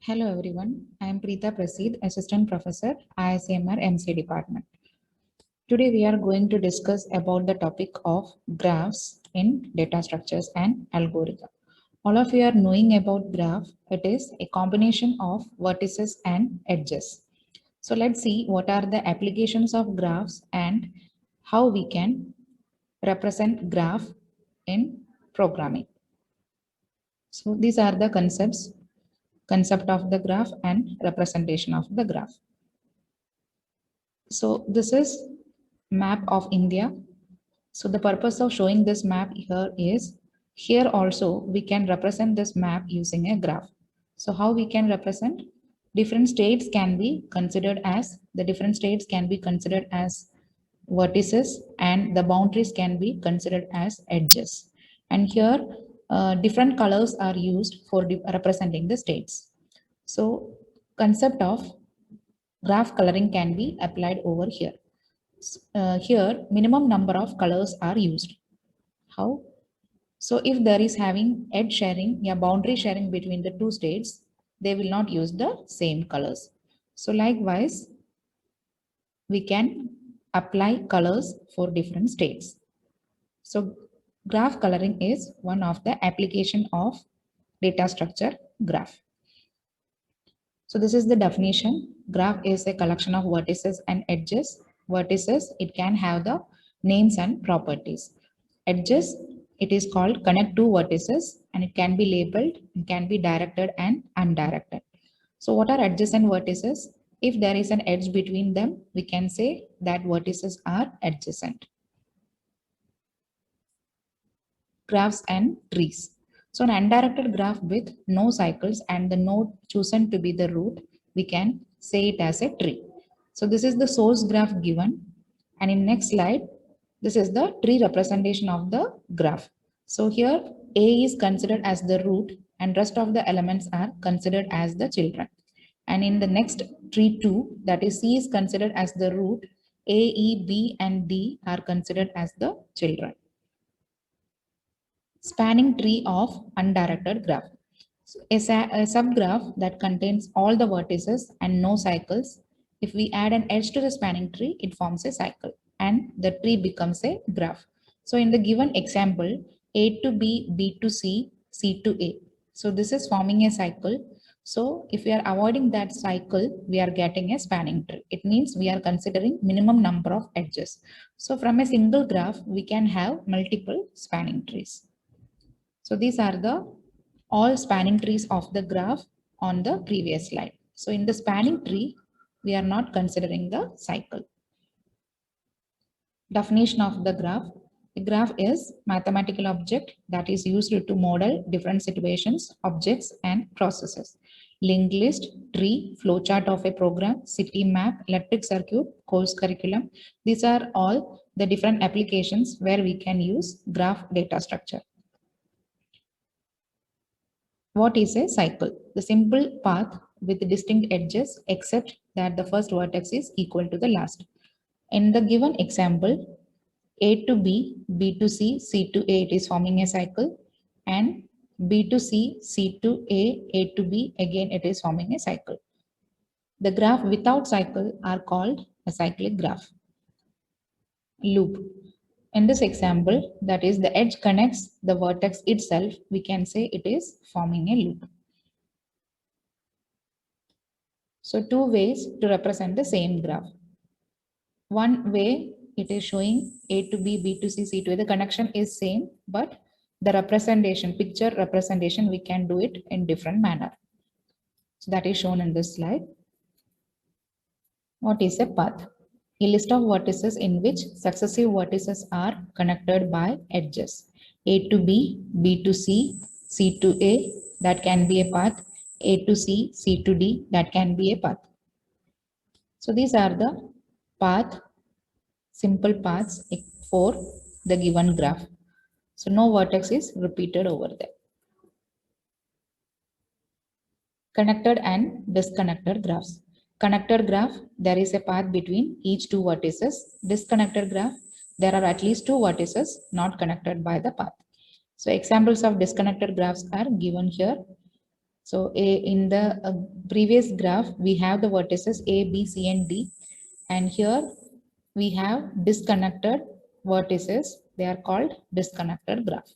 Hello everyone, I am Preeta Prasid, Assistant Professor, ISMR MC Department. Today we are going to discuss about the topic of graphs in data structures and algorithm. All of you are knowing about graph. It is a combination of vertices and edges. So let's see what are the applications of graphs and how we can represent graph in programming. So these are the concept of the graph and representation of the graph. So this is map of India. So the purpose of showing this map here is, here also we can represent this map using a graph. So how we can represent? Different states can be considered as, vertices, and the boundaries can be considered as edges. And here different colors are used for representing the states. So concept of graph coloring can be applied over here. Here minimum number of colors are used. How? So if there is having edge sharing, boundary sharing between the two states, they will not use the same colors. So likewise, we can apply colors for different states. So graph coloring is one of the application of data structure graph. So this is the definition. Graph is a collection of vertices and edges. Vertices, it can have the names and properties. Edges, it is called connect two vertices and it can be labeled, it can be directed and undirected. So what are edges and vertices? If there is an edge between them, we can say that vertices are adjacent. Graphs and trees. So an undirected graph with no cycles and the node chosen to be the root, we can say it as a tree. So this is the source graph given, and in next slide, this is the tree representation of the graph. So here A is considered as the root and rest of the elements are considered as the children. And in the next tree 2, that is C is considered as the root, A, E, B and D are considered as the children. Spanning tree of undirected graph. So a subgraph that contains all the vertices and no cycles. If we add an edge to the spanning tree, it forms a cycle and the tree becomes a graph. So in the given example, A to B, B to C, C to A. So this is forming a cycle. So if we are avoiding that cycle, we are getting a spanning tree. It means we are considering minimum number of edges. So from a single graph, we can have multiple spanning trees. So these are the all spanning trees of the graph on the previous slide. So in the spanning tree, we are not considering the cycle. Definition of the graph. A graph is mathematical object that is used to model different situations, objects and processes. Linked list, tree, flowchart of a program, city map, electric circuit, course curriculum. These are all the different applications where we can use graph data structure. What is a cycle? The simple path with distinct edges except that the first vertex is equal to the last. In the given example, A to B, B to C, C to A, it is forming a cycle, and B to C, C to A to B, again it is forming a cycle. The graph without cycle are called a cyclic graph. Loop. In this example, that is the edge connects the vertex itself, we can say it is forming a loop. So two ways to represent the same graph. One way it is showing A to B, B to C, C to A. The connection is same, but the representation, picture representation, we can do it in different manner. So that is shown in this slide. What is a path? A list of vertices in which successive vertices are connected by edges. A to B, B to C, C to A, that can be a path. A to C, C to D, that can be a path. So these are the simple paths for the given graph. So no vertex is repeated over there. Connected and disconnected graphs. Connected graph, there is a path between each two vertices. Disconnected graph, there are at least two vertices not connected by the path. So examples of disconnected graphs are given here. So in the previous graph, we have the vertices A, B, C, and D. And here we have disconnected vertices. They are called disconnected graph.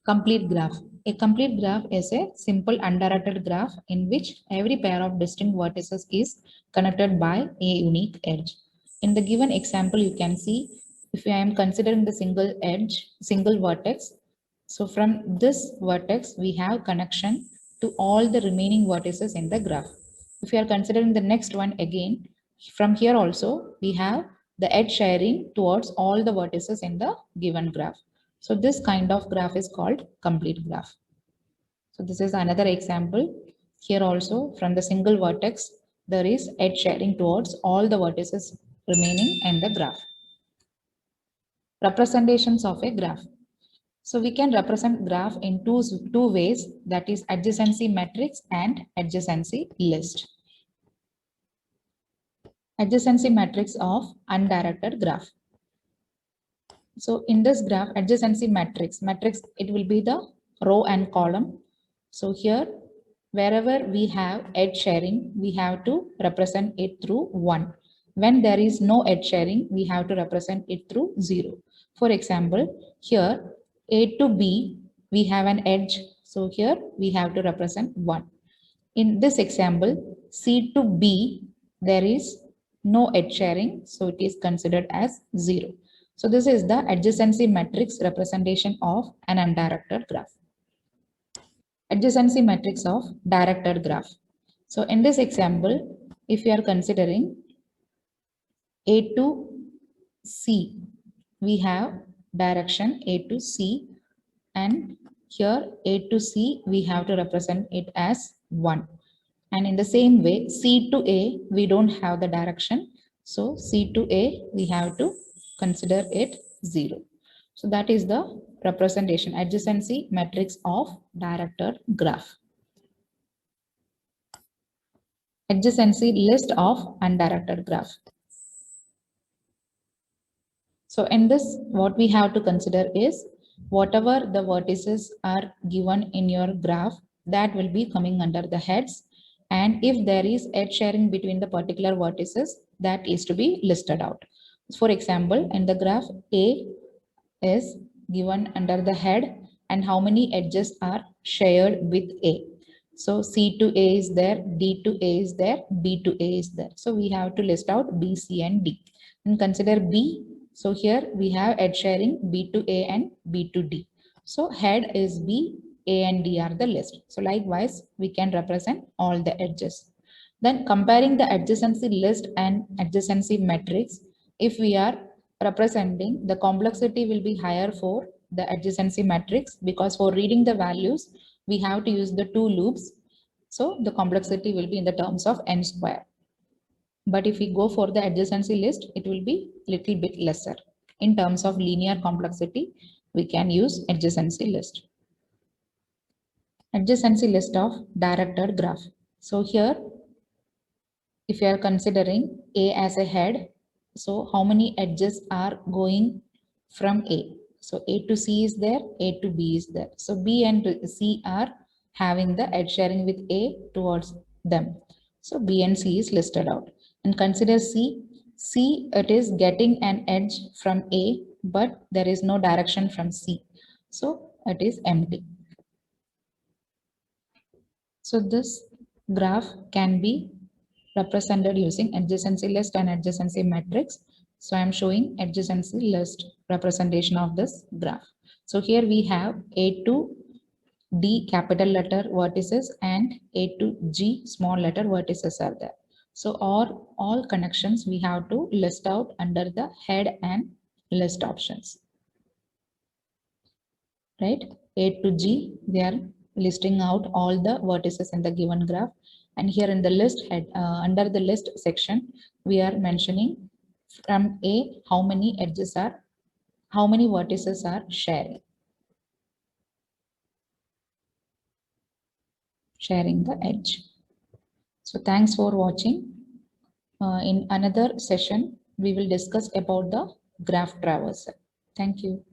Complete graph. A complete graph is a simple undirected graph in which every pair of distinct vertices is connected by a unique edge. In the given example, you can see if I am considering the single edge, single vertex. So from this vertex, we have connection to all the remaining vertices in the graph. If you are considering the next one again, from here also, we have the edge sharing towards all the vertices in the given graph. So this kind of graph is called complete graph. So this is another example. Here also from the single vertex, there is edge sharing towards all the vertices remaining in the graph. Representations of a graph. So we can represent graph in two ways, that is adjacency matrix and adjacency list. Adjacency matrix of undirected graph. So in this graph, adjacency matrix, it will be the row and column. So here, wherever we have edge sharing, we have to represent it through 1. When there is no edge sharing, we have to represent it through 0. For example, here A to B, we have an edge. So here we have to represent 1. In this example, C to B, there is no edge sharing. So it is considered as 0. So this is the adjacency matrix representation of an undirected graph. Adjacency matrix of directed graph. So in this example, if you are considering A to C, we have direction A to C, and here A to C, we have to represent it as 1. And in the same way, C to A, we don't have the direction. So C to A, we have to consider it 0. So that is the representation, adjacency matrix of directed graph. Adjacency list of undirected graph. So in this, what we have to consider is whatever the vertices are given in your graph, that will be coming under the heads. And if there is edge sharing between the particular vertices, that is to be listed out. For example, in the graph, A is given under the head and how many edges are shared with A. So C to A is there, D to A is there, B to A is there. So we have to list out B, C, and D. And consider B. So here we have edge sharing B to A and B to D. So head is B, A and D are the list. So likewise, we can represent all the edges. Then comparing the adjacency list and adjacency matrix, if we are representing, the complexity will be higher for the adjacency matrix because for reading the values, we have to use the 2 loops. So the complexity will be in the terms of n square. But if we go for the adjacency list, it will be little bit lesser. In terms of linear complexity, we can use adjacency list. Adjacency list of directed graph. So here, if you are considering A as a head, so how many edges are going from A? So A to C is there, A to B is there. So B and C are having the edge sharing with A towards them. So B and C is listed out. And consider C. C, it is getting an edge from A, but there is no direction from C. So it is empty. So this graph can be represented using adjacency list and adjacency matrix. So I am showing adjacency list representation of this graph. So here we have A to D capital letter vertices and A to G small letter vertices are there. So all connections we have to list out under the head and list options. Right? A to G, they are listing out all the vertices in the given graph. And here in the list head, under the list section, we are mentioning from A, how many vertices are sharing the edge. So thanks for watching. In another session, we will discuss about the graph traversal. Thank you.